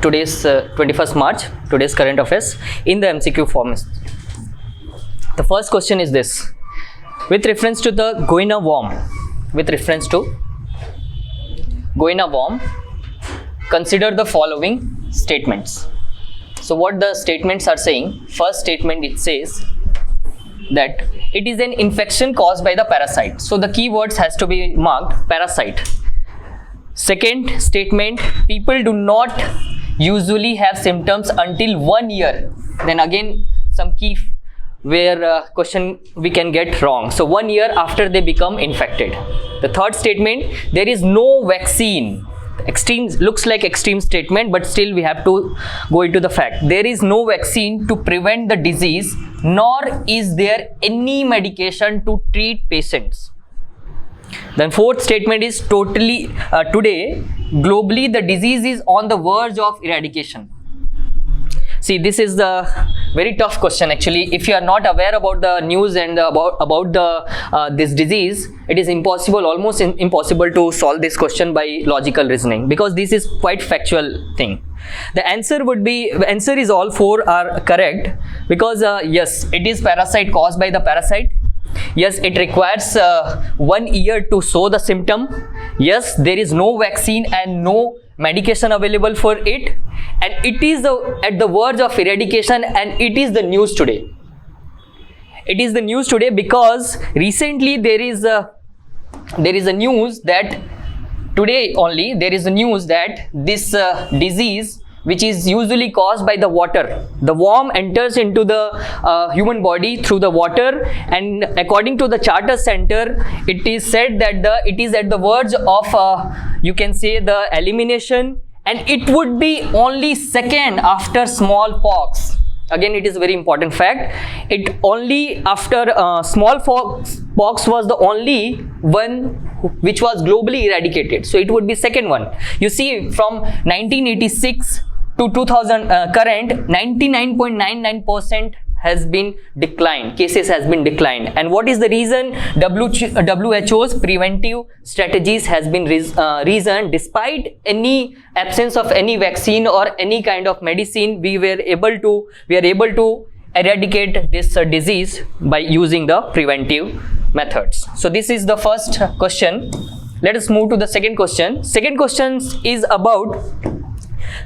today's 21st March, today's current affairs in the MCQ format. The first question is this. With reference to the Goina worm, consider the following statements. So what the statements are saying, first statement it says that it is an infection caused by the parasite. So the keywords has to be marked parasite. Second statement, people do not usually have symptoms until 1 year. Then again some key where question we can get wrong. So 1 year after they become infected. The third statement, there is no vaccine. Extreme looks like extreme statement, but still we have to go into the fact. There is no vaccine to prevent the disease, nor is there any medication to treat patients. Then fourth statement is today globally the disease is on the verge of eradication. See, this is the very tough question actually. If you are not aware about the news and about this disease, it is impossible, almost impossible to solve this question by logical reasoning, because this is quite factual thing. The answer is all four are correct, because yes, it is parasite caused by the parasite. Yes, it requires 1 year to show the symptom. Yes, there is no vaccine and no medication available for it, and it is at the verge of eradication, and it is the news today. It is the news today because recently there is a news that today only there is a news that this disease, which is usually caused by the water, the worm enters into the human body through the water, and according to the Charter Center, it is said that it is at the verge of you can say the elimination, and it would be only second after smallpox. Again, it is a very important fact. It only after smallpox was the only one which was globally eradicated. So it would be second one. You see, from 1986 to 2000 current, 99.99% has been declined, cases has been declined. And what is the reason? WHO's preventive strategies has been reason. Despite any absence of any vaccine or any kind of medicine, we are able to eradicate this disease by using the preventive methods. So this is the first question. Let us move to the second question. Second question is about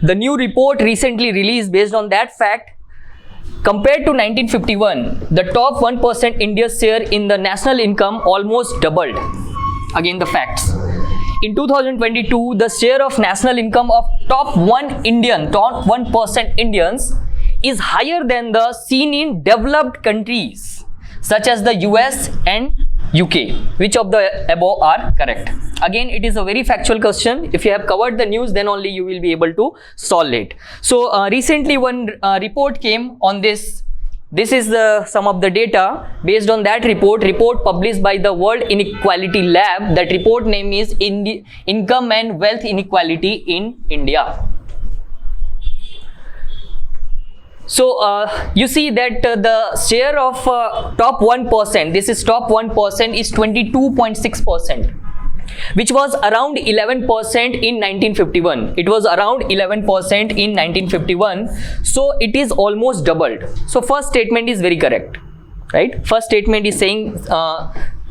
the new report recently released. Based on that fact, compared to 1951, the top 1% India's share in the national income almost doubled. Again, the facts. In 2022, the share of national income of top 1% Indians is higher than the seen in developed countries such as the US and UK. Which of the above are correct? Again, it is a very factual question. If you have covered the news, then only you will be able to solve it. So recently one report came on this. This is some of the data based on that report published by the World Inequality Lab. That report name is Income and Wealth Inequality in India. So you see that the share of top 1%, this is top 1%, is 22.6%, which was around 11% in 1951. It was around 11% in 1951. So it is almost doubled. So first statement is very correct, right? First statement is saying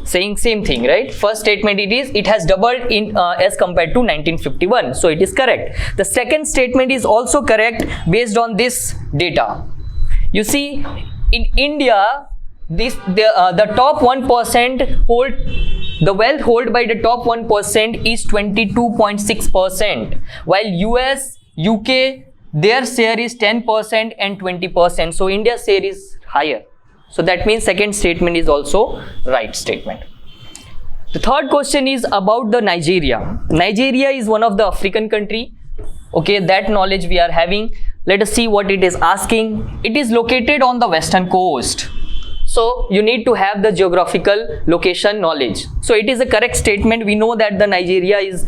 same thing, right? First statement it has doubled in as compared to 1951. So it is correct. The second statement is also correct based on this data. You see, in India, the top 1% hold the wealth held by the top 1% is 22.6%, while US, UK, their share is 10% and 20%. So India's share is higher. So that means second statement is also right statement. The third question is about the Nigeria. Nigeria is one of the African country. Okay, that knowledge we are having. Let us see what it is asking. It is located on the western coast. So you need to have the geographical location knowledge. So it is a correct statement. We know that the Nigeria is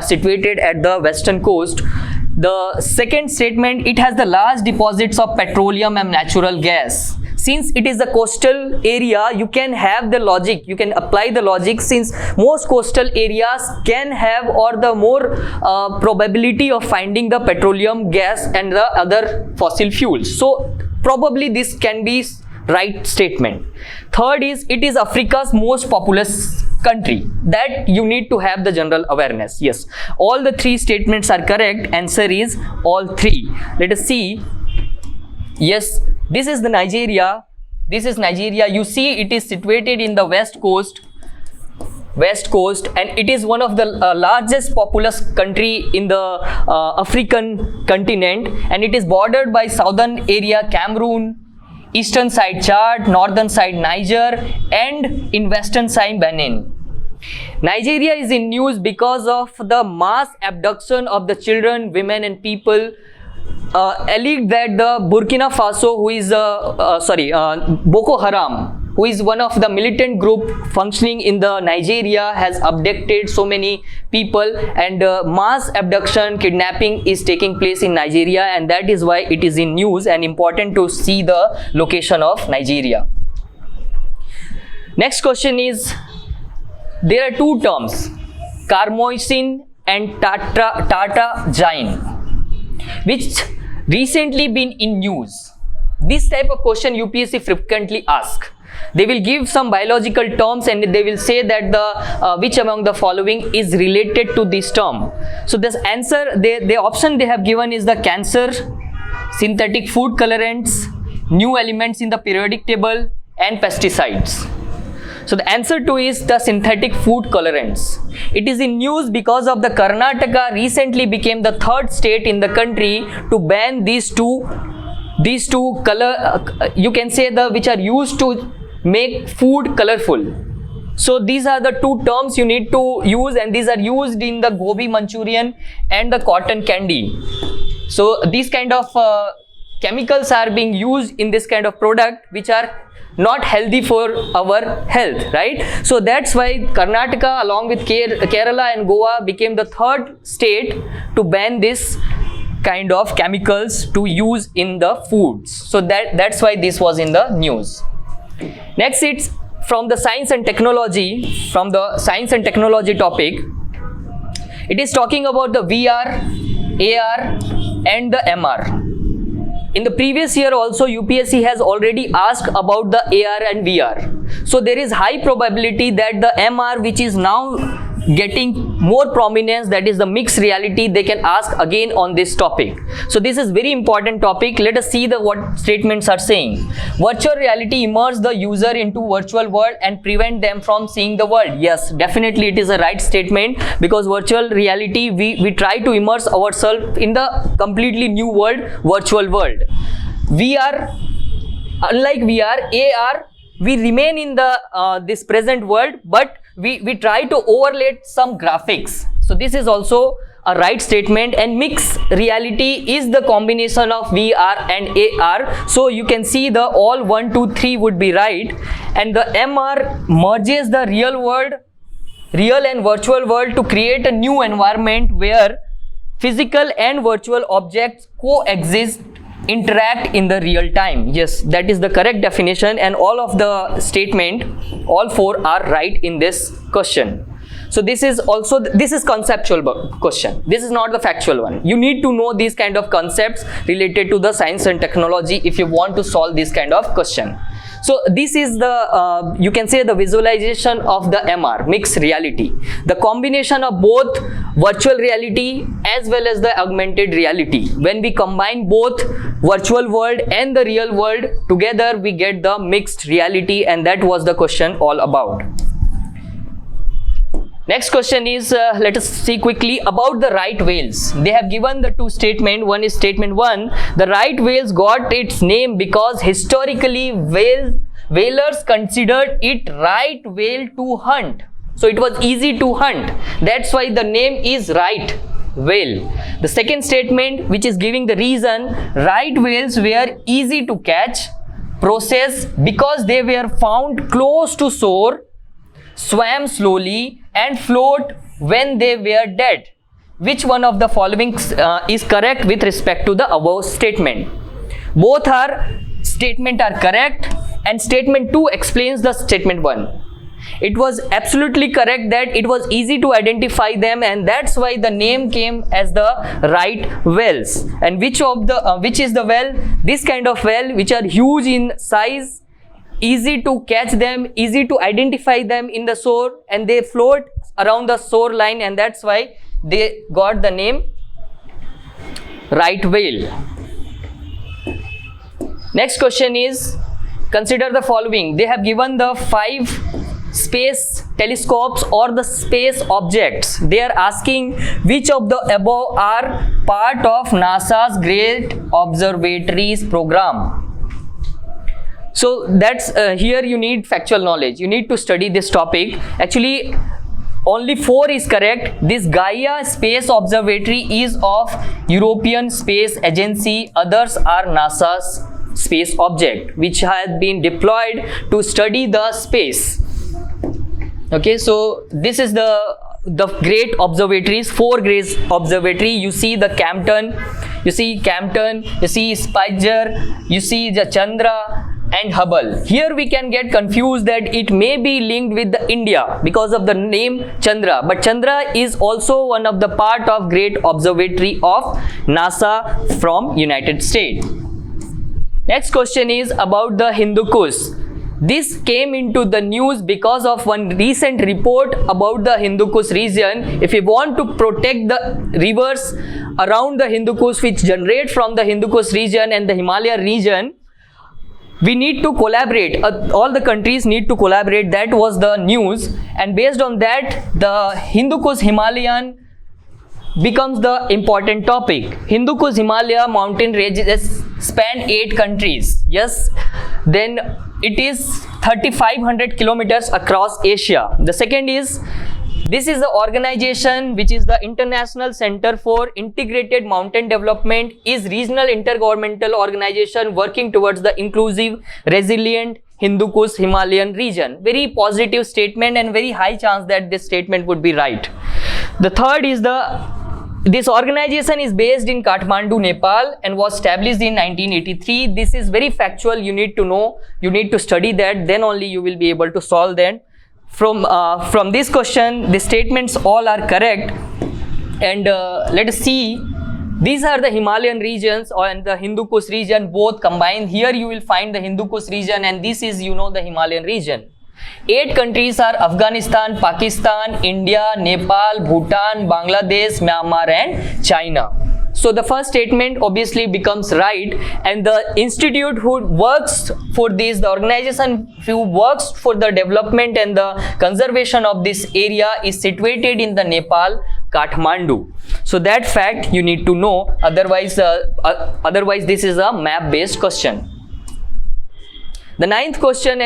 situated at the western coast. The second statement, it has the large deposits of petroleum and natural gas. Since it is a coastal area, you can have the logic, you can apply the logic, since most coastal areas can have or the more probability of finding the petroleum, gas and the other fossil fuels. So probably this can be right statement. Third is, it is Africa's most populous country. That you need to have the general awareness. Yes, all the three statements are correct. Answer is all three. Let us see. Yes, this is the Nigeria. This is Nigeria. You see, it is situated in the west coast, and it is one of the largest populous country in the African continent, and it is bordered by southern area Cameroon, eastern side Chad, northern side Niger, and in western side Benin. Nigeria is in news because of the mass abduction of the children, women and people. Alleged that the Burkina Faso, who is Boko Haram, who is one of the militant group functioning in the Nigeria, has abducted so many people, and mass abduction, kidnapping is taking place in Nigeria, and that is why it is in news and important to see the location of Nigeria. Next question is, there are two terms, Carmoisin and Tartagine, which recently been in news. This type of question UPSC frequently ask. They will give some biological terms and they will say that the which among the following is related to this term. So this answer, the option they have given is the cancer, synthetic food colorants, new elements in the periodic table, and pesticides. So the answer to is the synthetic food colorants. It is in news because of the Karnataka recently became the third state in the country to ban these two color, you can say the which are used to make food colorful. So these are the two terms you need to use, and these are used in the gobi Manchurian and the cotton candy. So these kind of chemicals are being used in this kind of product which are not healthy for our health, right? So that's why Karnataka along with Kerala and Goa became the third state to ban this kind of chemicals to use in the foods. So that's why this was in the news. Next, it's from the science and technology, from the science and technology topic. It is talking about the VR, AR and the MR. In the previous year also UPSC has already asked about the AR and VR. So there is high probability that the MR, which is now getting more prominence, that is the mixed reality, they can ask again on this topic. So this is very important topic. Let us see what statements are saying. Virtual reality immerse the user into virtual world and prevent them from seeing the world. Yes, definitely it is a right statement, because virtual reality, we try to immerse ourselves in the completely new world, virtual world. VR, unlike VR, AR, we remain in the this present world, but we try to overlay some graphics. So this is also a right statement, and mixed reality is the combination of VR and AR. So you can see the all 1, 2, 3 would be right, and the MR merges the real and virtual world to create a new environment where physical and virtual objects coexist, interact in the real time. Yes, that is the correct definition, and all of the statement, all four are right in this question. So this is conceptual question. This is not the factual one. You need to know these kind of concepts related to the science and technology if you want to solve this kind of question. So this is the, you can say the visualization of the MR, mixed reality. The combination of both virtual reality as well as the augmented reality. When we combine both virtual world and the real world together, we get the mixed reality, and that was the question all about. Next question is, let us see quickly about the right whales. They have given the two statements. One is statement 1, the right whales got its name because historically whalers considered it right whale to hunt. So it was easy to hunt. That's why the name is right whale. The second statement, which is giving the reason, right whales were easy to catch, process because they were found close to shore, swam slowly and float when they were dead. which one of the following is correct with respect to the above statement. Both statement are correct, and statement 2 explains the statement 1. It was absolutely correct that it was easy to identify them, and that's why the name came as the right wells. And which is the well? This kind of well which are huge in size, easy to catch them, easy to identify them in the shore, and they float around the shoreline, and that's why they got the name right whale. Next question is, consider the following. They have given the 5 space telescopes or the space objects. They are asking which of the above are part of NASA's Great Observatories program. So that's here you need factual knowledge. You need to study this topic. Actually, only 4 is correct. This Gaia Space Observatory is of European Space Agency. Others are NASA's space object which has been deployed to study the space. Okay, so this is the great observatories, 4 great observatory. You see the Campton, you see Spitzer, you see the Chandra and Hubble. Here we can get confused that it may be linked with the India because of the name Chandra, but Chandra is also one of the part of Great Observatory of NASA from United States. Next question is about the Hindu Kush. This came into the news because of one recent report about the Hindu Kush region. If we want to protect the rivers around the Hindu Kush which generate from the Hindu Kush region and the Himalaya region, we need to collaborate. All the countries need to collaborate. That was the news, and based on that, the Hindu Kush Himalayan becomes the important topic. Hindu Kush Himalaya mountain ranges span 8 countries. Yes, then it is 3,500 kilometers across Asia. The second is, this is the organization which is the International Center for Integrated Mountain Development, is regional intergovernmental organization working towards the inclusive, resilient Hindu Kush Himalayan region. Very positive statement and very high chance that this statement would be right. The third is this organization is based in Kathmandu, Nepal, and was established in 1983. This is very factual. You need to know, you need to study that, then only you will be able to solve that. From this question, the statements all are correct, and let us see. These are the Himalayan regions and the Hindu Kush region both combined. Here you will find the Hindu Kush region, and this is, the Himalayan region. 8 countries are Afghanistan, Pakistan, India, Nepal, Bhutan, Bangladesh, Myanmar and China. So the first statement obviously becomes right, and the institute who works for this, the organization who works for the development and the conservation of this area is situated in the Nepal, Kathmandu. So that fact you need to know, otherwise this is a map based question. The ninth question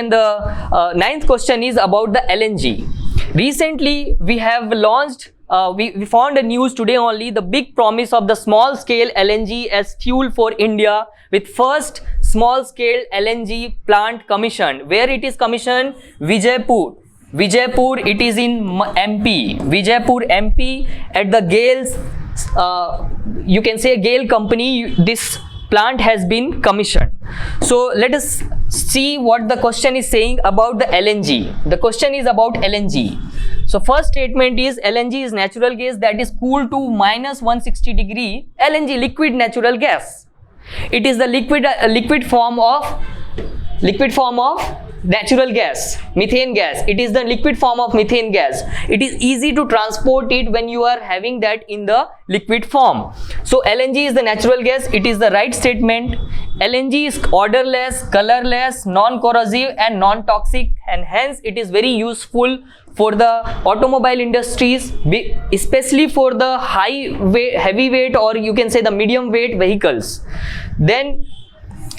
is about the LNG. Recently, we have launched, we found a news today only, the big promise of the small scale LNG as fuel for India, with first small scale LNG plant commissioned. Where it is commissioned? Vijayapur, it is in MP. Vijayapur, MP, at the GAIL's, you can say GAIL company, this plant has been commissioned. So let us see what the question is saying about the LNG. The question is about LNG. So first statement is LNG is natural gas that is cooled to -160 degree. LNG, liquid natural gas. It is the liquid form of natural gas, methane gas. It is the liquid form of methane gas. It is easy to transport it when you are having that in the liquid form. So LNG is the natural gas. It is the right statement. LNG is odorless, colorless, non-corrosive and non-toxic, and hence it is very useful for the automobile industries, especially for the heavy weight, or you can say the medium weight vehicles. Then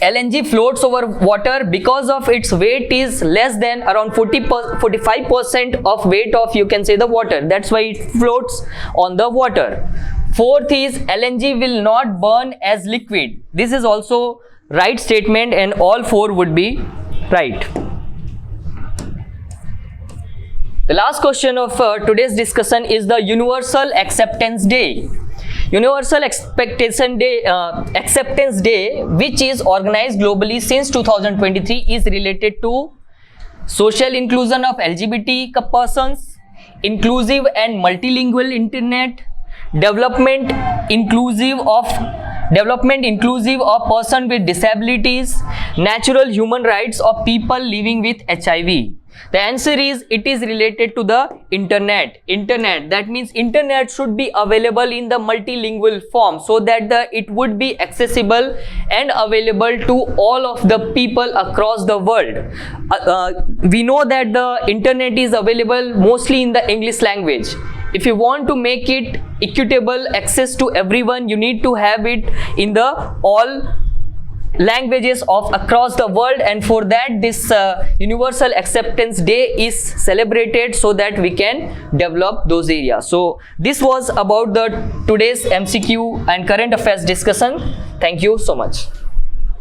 LNG floats over water because of its weight is less than around 45% of weight of, you can say, the water. That's why it floats on the water. Fourth is LNG will not burn as liquid. This is also right statement, and all 4 would be right. The last question of today's discussion is the Universal Acceptance Day. Universal Acceptance Day, which is organized globally since 2023, is related to social inclusion of LGBT persons, inclusive and multilingual internet, development inclusive of person with disabilities, natural human rights of people living with HIV. The answer is, it is related to the internet. That means internet should be available in the multilingual form, so that it would be accessible and available to all of the people across the world. We know that the internet is available mostly in the English language. If you want to make it equitable access to everyone, you need to have it in the all languages of across the world, and for that this Universal Acceptance Day is celebrated, so that we can develop those areas. So this was about the today's MCQ and current affairs discussion. Thank you so much.